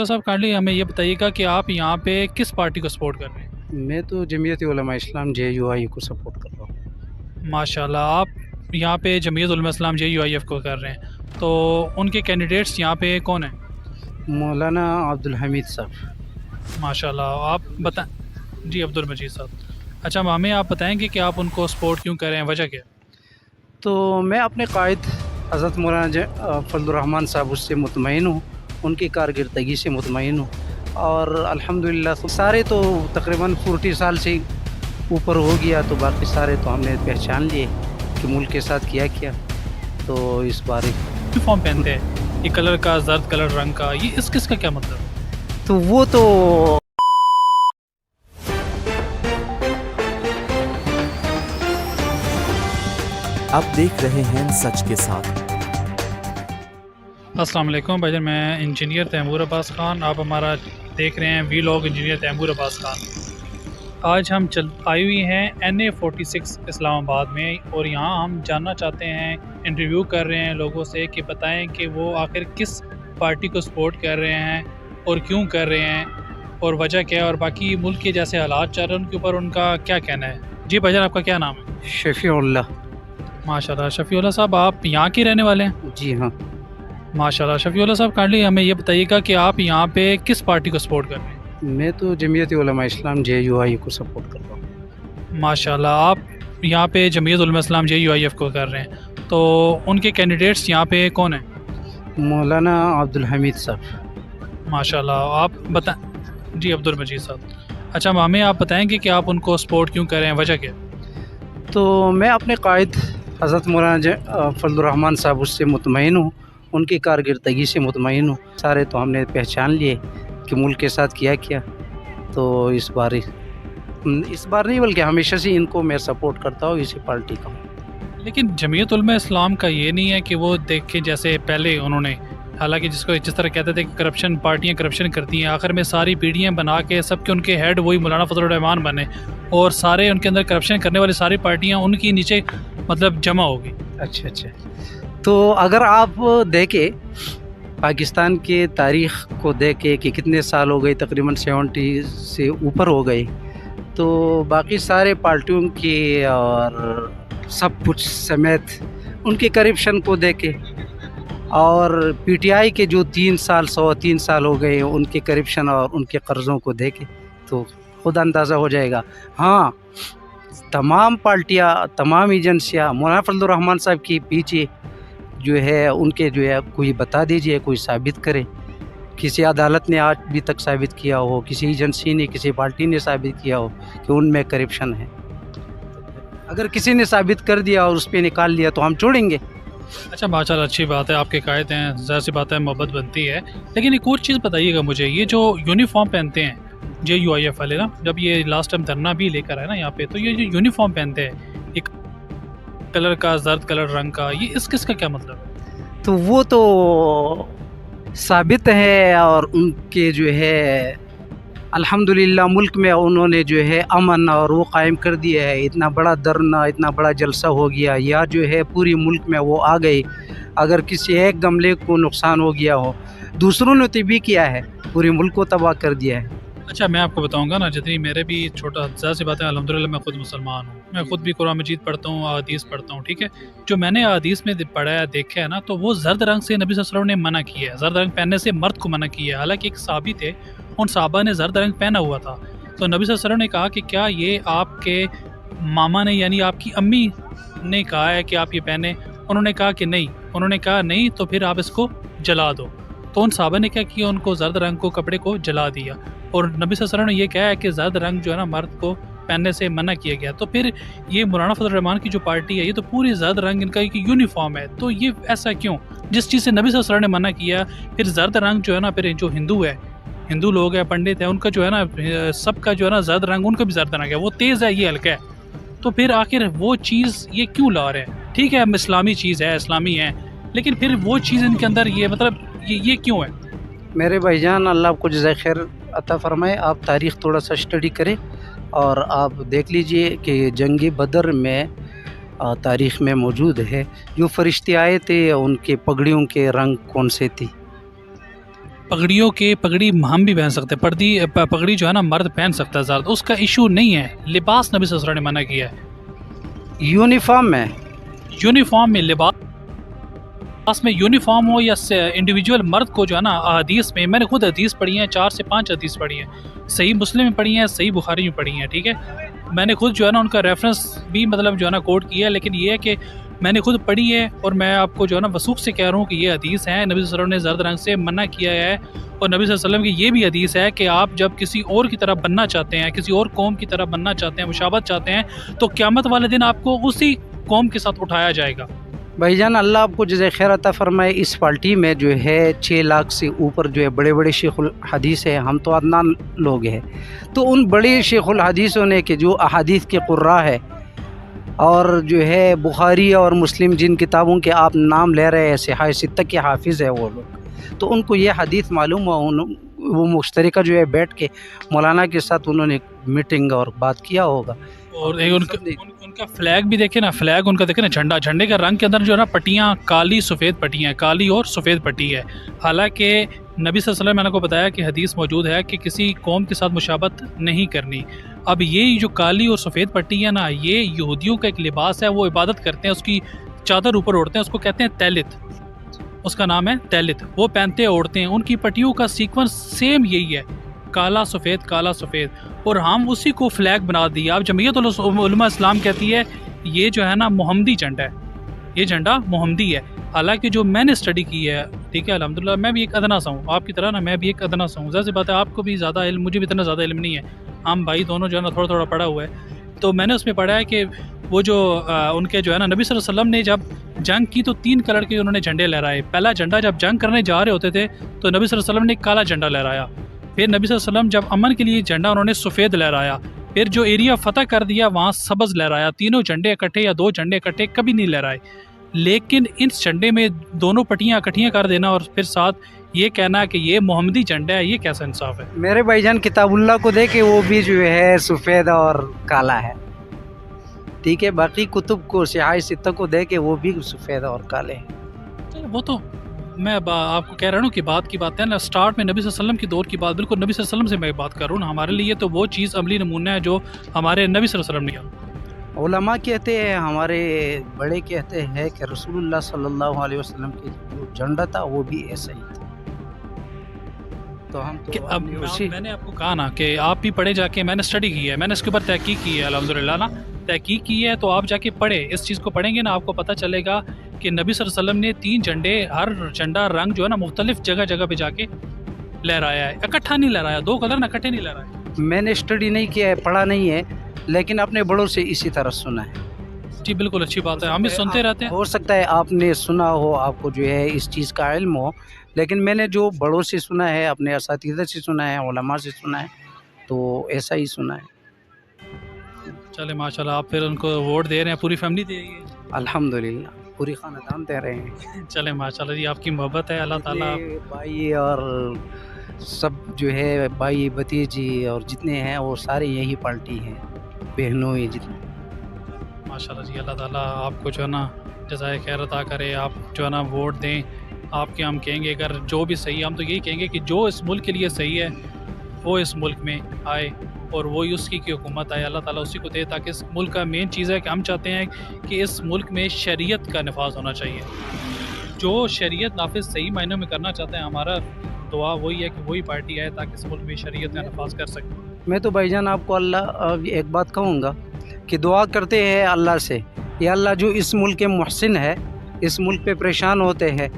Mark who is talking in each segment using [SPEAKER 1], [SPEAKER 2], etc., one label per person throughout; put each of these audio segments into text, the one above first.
[SPEAKER 1] तो साहब काइंडली हमें ये बताइएगा कि आप यहाँ पे किस पार्टी को सपोर्ट कर रहे हैं।
[SPEAKER 2] मैं तो जमीयत उलमा इस्लाम JUI को सपोर्ट कर रहा हूँ।
[SPEAKER 1] माशाल्लाह, आप यहाँ पे जमीयत उलमा इस्लाम JUIF को कर रहे हैं, तो उनके कैंडिडेट्स यहाँ पे कौन हैं।
[SPEAKER 2] मौलाना अब्दुल हमीद साहब।
[SPEAKER 1] माशाल्लाह, आप बता जी, अब्दुल मजीद साहब। अच्छा, हमें आप बताएंगे कि आप उनको सपोर्ट क्यों कर रहे हैं, वजह क्या है।
[SPEAKER 2] तो मैं अपने कायद हज़रत मौलाना फजलुर्रहमान साहब उससे मुतमईन हूँ, उनकी कारकर्दगी से मुतमईन हूँ। और अल्हम्दुलिल्लाह तो सारे तो तकरीबन 40 साल से ऊपर हो गया, तो बाकी सारे तो हमने पहचान लिए कि मुल्क के साथ किया किया। तो इस बार
[SPEAKER 1] यूनिफॉर्म पहनते हैं, ये कलर का, जर्द कलर रंग का, ये इस किस का क्या मतलब है।
[SPEAKER 2] तो वो तो
[SPEAKER 3] आप देख रहे हैं सच के साथ।
[SPEAKER 1] अस्सलाम वालेकुम भाईजान, मैं इंजीनियर तैमूर अब्बास ख़ान, आप हमारा देख रहे हैं वीलॉग इंजीनियर तैमूर अब्बास ख़ान। आज हम आई हुई हैं NA46 इस्लामाबाद में, और यहाँ हम जानना चाहते हैं, इंटरव्यू कर रहे हैं लोगों से कि बताएं कि वो आखिर किस पार्टी को सपोर्ट कर रहे हैं और क्यों कर रहे हैं और वजह क्या है, और बाकी मुल्क के जैसे हालात चल रहे हैं उनके ऊपर उनका क्या कहना है। जी भाईजान, आपका क्या नाम है।
[SPEAKER 2] शफीउल्लाह।
[SPEAKER 1] माशाल्लाह, शफीउल्लाह साहब, आप यहाँ के रहने वाले हैं।
[SPEAKER 2] जी हाँ।
[SPEAKER 1] माशाल्लाह, शफीउल्लाह साहब काइंडली हमें ये बताइएगा कि आप यहाँ पे किस पार्टी को सपोर्ट कर रहे हैं।
[SPEAKER 2] मैं तो जमीयत उलमा इस्लाम JUI को सपोर्ट कर रहा हूँ।
[SPEAKER 1] माशाल्लाह, आप यहाँ पे जमीयत उलमा इस्लाम JUIF को कर रहे हैं, तो उनके कैंडिडेट्स यहाँ पे कौन हैं।
[SPEAKER 2] मौलाना अब्दुल हमीद साहब।
[SPEAKER 1] माशाल्लाह, आप बता जी, अब्दुल मजीद साहब। अच्छा, हमें आप बताएंगे कि आप उनको सपोर्ट क्यों कर रहे हैं, वजह क्या है।
[SPEAKER 2] तो मैं अपने कायद हज़रत मौलाना फजलुर्रहमान साहब उससे मुतमईन हूँ, उनकी कारकर्दगी से मुतमईन हूँ। सारे तो हमने पहचान लिए कि मुल्क के साथ किया किया। तो इस बार नहीं बल्कि हमेशा से इनको मैं सपोर्ट करता हूँ, इसी पार्टी का।
[SPEAKER 1] लेकिन जमीयत उलमा इस्लाम का ये नहीं है कि वो देखें जैसे पहले उन्होंने, हालांकि जिस तरह कहते थे कि करप्शन, पार्टियां करप्शन करती हैं, आखिर में सारी पीढ़ियां बना के सबके उनके हेड वही मौलाना फजलुर रहमान बने, और सारे उनके अंदर करप्शन करने वाली सारी पार्टियां उनकी नीचे मतलब जमा होगी।
[SPEAKER 2] अच्छा अच्छा। तो अगर आप देखें पाकिस्तान के तारीख़ को देखें कि कितने साल हो गए, तकरीबन 70 से ऊपर हो गए, तो बाकी सारे पार्टियों की और सब कुछ समेत उनके करप्शन को देखें, और PTI के जो 3 साल हो गए उनके करप्शन और उनके कर्ज़ों को देखें, तो खुद अंदाज़ा हो जाएगा। हाँ, तमाम पार्टियाँ, तमाम एजेंसियाँ मौलाना फजलुर्रहमान साहब के पीछे जो है, उनके जो है कोई बता दीजिए, कोई साबित करे। किसी अदालत ने आज भी तक साबित किया हो, किसी एजेंसी ने, किसी पार्टी ने साबित किया हो कि उनमें करप्शन है। अगर किसी ने साबित कर दिया और उस पर निकाल लिया तो हम छोड़ेंगे।
[SPEAKER 1] अच्छा, माशाल्लाह, अच्छी बात है, आपके कायदे हैं, ज़ाहिर सी बात है, मोहब्बत बनती है। लेकिन एक और चीज़ बताइएगा मुझे, ये जो यूनिफॉर्म पहनते हैं JUIF वाले ना, जब ये लास्ट टाइम धरना भी लेकर आए ना यहाँ पे, तो ये जो यूनिफॉर्म पहनते हैं, एक कलर का, जर्द कलर रंग का, ये इस किस का क्या मतलब है।
[SPEAKER 2] तो वो तो साबित है, और उनके जो है अल्हम्दुलिल्लाह मुल्क में उन्होंने जो है अमन और वो कायम कर दिया है। इतना बड़ा धरना, इतना बड़ा जलसा हो गया, या जो है पूरी मुल्क में वो आ गए। अगर किसी एक गमले को नुकसान हो गया हो, दूसरों ने तो भी किया है, पूरे मुल्क को तबाह कर दिया है।
[SPEAKER 1] अच्छा, मैं आपको बताऊंगा ना, जितनी मेरे भी छोटा ज़्यादा सी बात है, अल्हम्दुलिल्लाह मैं खुद मुसलमान हूँ, मैं खुद भी कुरान मजीद पढ़ता हूँ, अहादीस पढ़ता हूँ, ठीक है। जो मैंने अहादीस में पढ़ा है, देखा है ना, तो वो जर्द रंग से नबी सल्लल्लाहु अलैहि वसल्लम ने मना किया है, जर्द रंग पहनने से मर्द को मना किया है। हालांकि एक सहाबी थे, उन सहाबा ने जर्द रंग पहना हुआ था, तो नबी सल्लल्लाहु अलैहि वसल्लम ने कहा कि क्या ये आपके मामा ने, यानी आपकी अम्मी ने कहा है कि आप ये पहने। उन्होंने कहा कि नहीं, उन्होंने कहा नहीं तो फिर आप इसको जला दो। तो उन साहबा ने क्या किया, उनको जर्द रंग को, कपड़े को जला दिया, और नबी सल्लल्लाहु अलैहि वसल्लम ने ये कहा है कि जर्द रंग जो है ना, मर्द को पहनने से मना किया गया। तो फिर ये मौलाना फजल रहमान की जो पार्टी है, ये तो पूरी जर्द रंग इनका एक यूनिफॉर्म है, तो ये ऐसा क्यों, जिस चीज़ से नबी सल्लल्लाहु अलैहि वसल्लम ने मना किया, फिर जर्द रंग जो है ना, फिर जो हिंदू है, हिंदू लोग हैं, पंडित हैं, उनका जो है ना, सबका जो है ना जर्द रंग, उनका भी जर्द रंग है, वो तेज़ है, ये हल्का है। तो फिर आखिर वो चीज़ ये क्यों ला रहे हैं। ठीक है, इस्लामी चीज़ है, इस्लामी है, लेकिन फिर वो चीज़ इनके अंदर ये मतलब ये क्यों है।
[SPEAKER 2] मेरे भाईजान, अल्लाह आपको जज़ाए खैर अता फ़रमाए। आप तारीख़ थोड़ा सा स्टडी करें, और आप देख लीजिए कि जंग बदर में तारीख़ में मौजूद है, जो फ़रिश्ते आए थे उनके पगड़ियों के रंग कौन से थे।
[SPEAKER 1] पगड़ियों के पगड़ी हम भी पहन सकते हैं, पगड़ी जो है ना मर्द पहन सकता है ज़्यादा, उसका इशू नहीं है। लिबास नबी सल्लल्लाहु अलैहि वसल्लम ने मना किया है। यूनिफॉर्म में लिबास में यूनिफॉर्म हो या इंडिविजुअल मर्द को जो है ना, हदीस में मैंने खुद हदीस पढ़ी हैं, 4 से 5 हदीस पढ़ी हैं, सही मुस्लिम में पढ़ी हैं, सही बुखारी में पढ़ी हैं, ठीक है। मैंने खुद जो है ना उनका रेफरेंस भी मतलब जो है ना कोट किया है, लेकिन ये है कि मैंने खुद पढ़ी है और मैं आपको जो है ना वसूख से कह रहा हूँ कि ये हदीस है, नबी सल्लल्लाहु अलैहि वसल्लम ने ज़र्द रंग से मना किया है। और नबी सल्लल्लाहु अलैहि वसल्लम की ये भी हदीस है कि आप जब किसी और की तरह बनना चाहते हैं, किसी और कौम की तरह बनना चाहते हैं, मुशाबत चाहते हैं, तो क़यामत वाले दिन आपको उसी कौम के साथ उठाया जाएगा।
[SPEAKER 2] भाईजान अल्लाह आपको जज़ाए खैर अता फरमाए। इस पार्टी में जो है 6 लाख से ऊपर जो है बड़े बड़े शेखुल हदीस है, हम तो अदना लोग हैं। तो उन बड़े शेखुल हदीसों ने के जो अहादीस के कुर्रा है और जो है बुखारी और मुस्लिम जिन किताबों के आप नाम ले रहे हैं, सिहाह सित्ता के हाफिज़ है वो लोग, तो उनको ये हदीस मालूम हुआ। वो मुश्तरका जो है बैठ के मौलाना के साथ उन्होंने मीटिंग और बात किया होगा।
[SPEAKER 1] और एक उनका फ्लैग भी देखे ना, फ्लैग उनका देखे ना, झंडे का रंग के अंदर जो है ना पट्टियाँ काली सफ़ेद पट्टियाँ, काली और सफ़ेद पट्टी है। हालांकि नबी सल्लल्लाहु अलैहि वसल्लम मैंने आपको बताया कि हदीस मौजूद है कि किसी कौम के साथ मुशाबत नहीं करनी। अब ये जो काली और सफ़ेद पट्टी है ना, ये यहूदियों का एक लिबास है, वो इबादत करते हैं, उसकी चादर ऊपर ओढ़ते हैं, उसको कहते हैं तैलित, उसका नाम है तैलित। वो पहनते ओढ़ते हैं, उनकी पट्टियों का सीक्वेंस सेम यही है, काला सफ़ेद काला सफ़ेद, और हम उसी को फ्लैग बना दिया। अब जमीयत उलमा इस्लाम कहती है ये जो है ना मोहम्मदी झंडा है, ये झंडा मोहम्मदी है। हालांकि जो मैंने स्टडी की है, ठीक है, अल्हम्दुलिल्लाह मैं भी एक अदना सा हूँ, आपकी तरह ना मैं भी एक अदना सा हूँ। ज़ाहिर सी बात है आपको भी ज़्यादा इल्म, मुझे भी इतना ज़्यादा इल्म नहीं है, हम भाई दोनों जो है ना थोड़ा थोड़ा पढ़ा हुआ है। तो मैंने उसमें पढ़ा है कि वो जो उनके जो है ना नबी सल्लल्लाहु अलैहि वसल्लम ने जब जंग की तो 3 कलर के उन्होंने झंडे लहराए। पहला झंडा जब जंग करने जा रहे होते थे तो नबी सल्लल्लाहु अलैहि वसल्लम ने काला झंडा लहराया। फिर नबी सल्लल्लाहु अलैहि वसल्लम जब अमन के लिए झंडा उन्होंने सफ़ेद लहराया। फिर जो एरिया फ़तह कर दिया वहाँ सब्ज़ लहराया। तीनों झंडे इकट्ठे या 2 झंडे इकट्ठे कभी नहीं लहराए। लेकिन इस झंडे में दोनों पट्टियाँ इकट्ठियाँ कर देना और फिर साथ ये कहना कि ये मोहम्मदी झंडा है, ये कैसा इंसाफ है?
[SPEAKER 2] मेरे भाईजान किताबुल्लाह को देखे वो भी जो है सफ़ेद और काला है, ठीक है। बाकी कुतुब को सिहाह सित्ता को देखे वो भी सफ़ेद और काले हैं।
[SPEAKER 1] वो तो मैं आपको कह रहा हूँ कि बात है ना, स्टार्ट में नबी सल्लल्लाहु अलैहि वसल्लम की दौर की बात, बिल्कुल नबी सल्लल्लाहु अलैहि वसल्लम से मैं बात कर रहा हूँ ना। हमारे लिए तो वो चीज़ अमली नमूना है जो हमारे नबी सल्लल्लाहु अलैहि वसल्लम ने किया।
[SPEAKER 2] उलमा कहते हैं, हमारे बड़े कहते हैं कि रसूलुल्लाह सल्लल्लाहु अलैहि वसल्लम के जो झंडा था वो भी ऐसा ही था। तो हम तो
[SPEAKER 1] अब मैंने आपको कहा ना कि आप भी पढ़े जाके, मैंने स्टडी की है, मैंने इसके ऊपर तहकीक की है, अल्हम्दुलिल्लाह ना तहकीक की है। तो आप जाके पढ़े, इस चीज़ को पढ़ेंगे ना, आपको पता चलेगा कि नबी सल्लल्लाहु अलैहि वसल्लम ने 3 झंडे, हर झंडा रंग जो है ना मुख्तलिफ जगह जगह पे जाके लहराया है, इकट्ठा नहीं लहराया, 2 कलर ना इकट्ठे नहीं लहराए।
[SPEAKER 2] मैंने स्टडी नहीं किया है, पढ़ा नहीं है, लेकिन अपने बड़ों से इसी तरह सुना है।
[SPEAKER 1] जी बिल्कुल, अच्छी बात है, हम भी सुनते रहते हैं।
[SPEAKER 2] हो सकता है आपने सुना हो, आपको जो है इस चीज़ का इल्म हो, लेकिन मैंने जो बड़ों से सुना है, अपने असातिज़ा से सुना है, उलमा से सुना है, तो ऐसा ही सुना है।
[SPEAKER 1] चले माशाल्लाह, आप फिर उनको वोट दे रहे हैं, पूरी फैमिली दे रही है?
[SPEAKER 2] अल्हम्दुलिल्लाह पूरी ख़ानदान दे रहे हैं।
[SPEAKER 1] चले माशाल्लाह जी, आपकी मोहब्बत है, अल्लाह ताला
[SPEAKER 2] भाई और सब जो है भाई भतीजी और जितने हैं वो सारे यही पार्टी हैं, बहनों ही जितने।
[SPEAKER 1] माशाल्लाह जी, अल्लाह ताला आपको जो है ना जज़ाए खैर अता करे, आप जो है ना वोट दें। आपके हम कहेंगे अगर जो भी सही है, हम तो यही कहेंगे कि जो इस मुल्क के लिए सही है वो इस मुल्क में आए और वही उसकी की हुकूमत आए, अल्लाह ताला उसी को दे। ताकि इस मुल्क का मेन चीज़ है कि हम चाहते हैं कि इस मुल्क में शरीयत का नफाज होना चाहिए। जो शरीयत नाफिज सही मायनों में करना चाहते हैं, हमारा दुआ वही है कि वही पार्टी आए ताकि इस मुल्क में शरीयत का नफाज कर सके।
[SPEAKER 2] मैं तो भाईजान आपको अल्लाह एक बात कहूँगा कि दुआ करते हैं अल्लाह से, या अल्लाह जो इस मुल्क के मुहसिन है, इस मुल्क पे परेशान होते हैं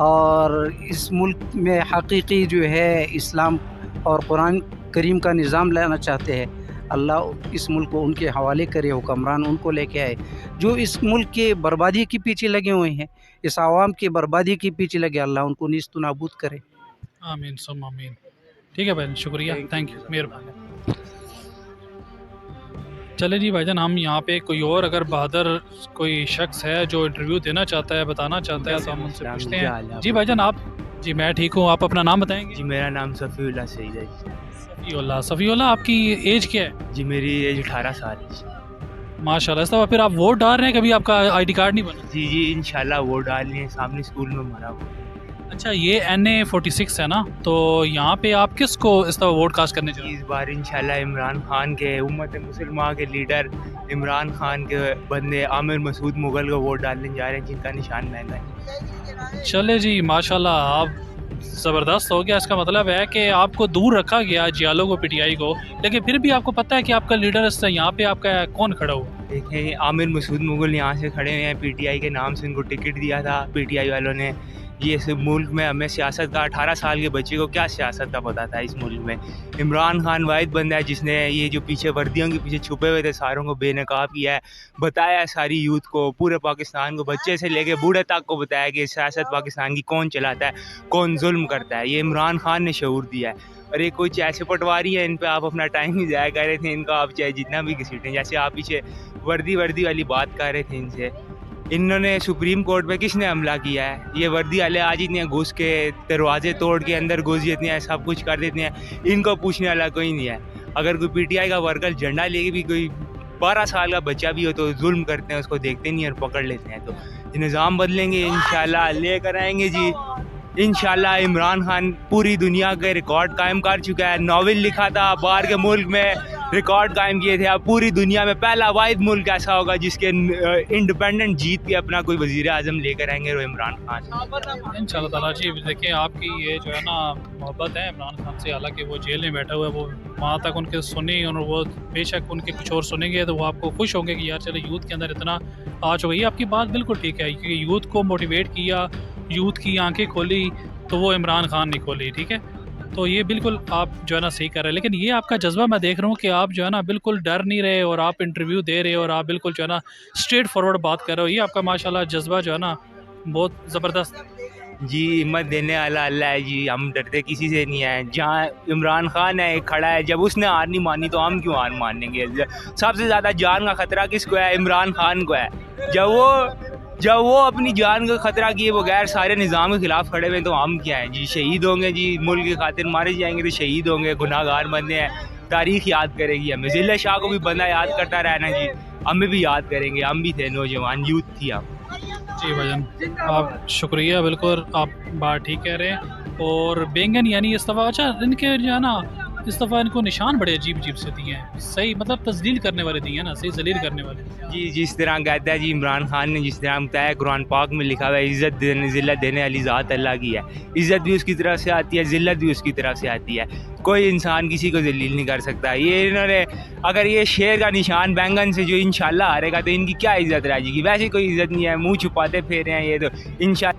[SPEAKER 2] और इस मुल्क में हकीकी जो है इस्लाम और कुरान करीम का निज़ाम लाना चाहते हैं, अल्लाह इस मुल्क को उनके हवाले करे, हुक्मरान उनको लेके आए जो इस मुल्क के बर्बादी के पीछे लगे हुए हैं, इस आवाम की बर्बादी के पीछे लगे, अल्लाह उनको नीस्त नाबूद करे।
[SPEAKER 1] आमीन सुम आमीन। ठीक है भाई, शुक्रिया, थैंक यू, मेहरबानी। चले जी भाईजान, हम यहाँ पे कोई और अगर बहादुर कोई शख्स है जो इंटरव्यू देना चाहता है, बताना चाहता है, तो हम उनसे पूछते हैं। जी भाईजान, आप? जी मैं ठीक हूँ, आप अपना नाम बताएंगे?
[SPEAKER 4] जी मेरा नाम सफ़ीउल्लाह सईद है।
[SPEAKER 1] सफ़ीउल्लाह, आपकी एज क्या है?
[SPEAKER 4] जी मेरी एज 18 साल है।
[SPEAKER 1] माशाल्लाह। इस दफ़ा फिर आप वोट डाल रहे हैं, कभी आपका आईडी कार्ड नहीं बना?
[SPEAKER 4] जी इंशाल्लाह वोट डालने हैं, सामने स्कूल में हमारा
[SPEAKER 1] अच्छा, ये NA46 है ना, तो यहाँ पे आप किसको इस दफ़ा वोट कास्ट करने चाहिए?
[SPEAKER 4] इस बार इंशाल्लाह इमरान खान के उम्मत मुसलमान के लीडर इमरान खान के बंदे आमिर मसूद मुगल को वोट डालने जा रहे हैं, जिनका निशान महंगा है।
[SPEAKER 1] चले जी, माशाल्लाह आप ज़बरदस्त हो गया। इसका मतलब है कि आपको दूर रखा गया जियालो को, PTI को, लेकिन फिर भी आपको पता है कि आपका लीडर इस यहाँ पे आपका कौन खड़ा हुआ।
[SPEAKER 4] देखें, आमिर मसूद मुगल यहाँ से खड़े हुए हैं, PTI के नाम से इनको टिकट दिया था PTI वालों ने। ये इस मुल्क में हमें सियासत का 18 साल के बच्चे को क्या सियासत का पता था इस मुल्क में। इमरान खान वाहिद बंदा है जिसने ये जो पीछे वर्दियों के पीछे छुपे हुए थे सारों को बेनकाब किया है, बताया है सारी यूथ को, पूरे पाकिस्तान को, बच्चे से लेके बूढ़े तक को बताया कि सियासत पाकिस्तान की कौन चलाता है, कौन जुल्म करता है। ये इमरान खान ने शऊर दिया है। और ये कुछ ऐसे पटवारी है, इन पे आप अपना टाइम ही ज़ाया कर रहे थे। इनका आप चाहे जितना भी घसीटें, जैसे आप पीछे वर्दी वाली बात कर रहे थे इनसे, इन्होंने सुप्रीम कोर्ट पे किसने हमला किया है? ये वर्दी वाले आज इतने घुस के दरवाजे तोड़ के अंदर घुस जाते हैं, सब कुछ कर देते हैं, इनको पूछने वाला कोई नहीं है। अगर कोई PTI का वर्कर झंडा लेके भी कोई 12 साल का बच्चा भी हो तो जुल्म करते हैं, उसको देखते नहीं और पकड़ लेते हैं। तो ये निज़ाम बदलेंगे इंशाल्लाह, लेकर आएंगे जी इंशाल्लाह। इमरान खान पूरी दुनिया के रिकॉर्ड कायम कर चुका है। नावल लिखा था, बाहर के मुल्क में रिकॉर्ड कायम किए थे। अब पूरी दुनिया में पहला वाहिद मुल्क ऐसा होगा जिसके इंडिपेंडेंट जीत के अपना कोई वज़ीर आज़म लेकर आएंगे, वो इमरान खान।
[SPEAKER 1] इंशाल्लाह ताला जी। देखिए, आपकी ये जो है ना मोहब्बत है इमरान खान से, हालांकि वो जेल में बैठा हुआ है, वो वहाँ तक उनके सुनी और वो बेशक उनके कुछ और सुनेंगे तो वो आपको खुश होंगे कि यार चलो यूथ के अंदर इतना आ चुका है। आपकी बात बिल्कुल ठीक है, क्योंकि यूथ को मोटिवेट किया, यूथ की आंखें खोली, तो वो इमरान खान ने खोली। ठीक है, तो ये बिल्कुल आप जो है ना सही कर रहे हैं। लेकिन ये आपका जज्बा मैं देख रहा हूँ कि आप जो है ना बिल्कुल डर नहीं रहे और आप इंटरव्यू दे रहे हो और आप बिल्कुल जो है ना स्ट्रेट फॉरवर्ड बात कर रहे हो। ये आपका माशाल्लाह जज्बा जो है ना बहुत ज़बरदस्त।
[SPEAKER 4] जी, हिम्मत देने वाला अल्लाह है जी, हम डरते किसी से नहीं है। जहाँ इमरान खान है खड़ा है, जब उसने हार नहीं मानी तो हम क्यों हार मानेंगे? सबसे ज़्यादा जान का ख़तरा किसको है? इमरान खान को है। जब वो अपनी जान का ख़तरा किए बगैर सारे निज़ाम के ख़िलाफ़ खड़े हुए तो हम क्या हैं जी? शहीद होंगे जी, मुल्क की खातिर मारे जाएंगे तो शहीद होंगे, गुनाहगार बंदे हैं, तारीख़ याद करेगी हमें। ज़िल्ला शाह को भी बंदा याद करता रहना जी, हमें भी याद करेंगे, हम भी थे नौजवान, यूथ थी हम।
[SPEAKER 1] जी भाईजान, आप शुक्रिया, बिल्कुल आप बात ठीक कह रहे हैं। और बैंगन यानी इस दफ़ा, अच्छा इनके जो है ना इस दफ़ा इनको निशान बड़े अजीब अजीब से दिए हैं, सही मतलब तस्लील करने वाले दिए हैं ना, सही जलील करने वाले।
[SPEAKER 4] जी, जिस तरह कहता है जी इमरान खान ने, जिस तरह बताया कुरान पाक में लिखा हुआ है, इज़्ज़त देने ज़िल्लत देने वाली ज़ात अल्लाह की है। इज़्ज़त भी उसकी तरफ से आती है, ज़िल्लत भी उसकी तरफ से आती है। कोई इंसान किसी को जलील नहीं कर सकता। ये इन्होंने अगर ये शेर का निशान बैंगन से जो इंशाल्लाह हारेगा तो इनकी क्या इज़्ज़त रह जाएगी? वैसे कोई इज़्ज़त नहीं है, मुँह छुपाते फिर रहे हैं ये तो इंशाल्लाह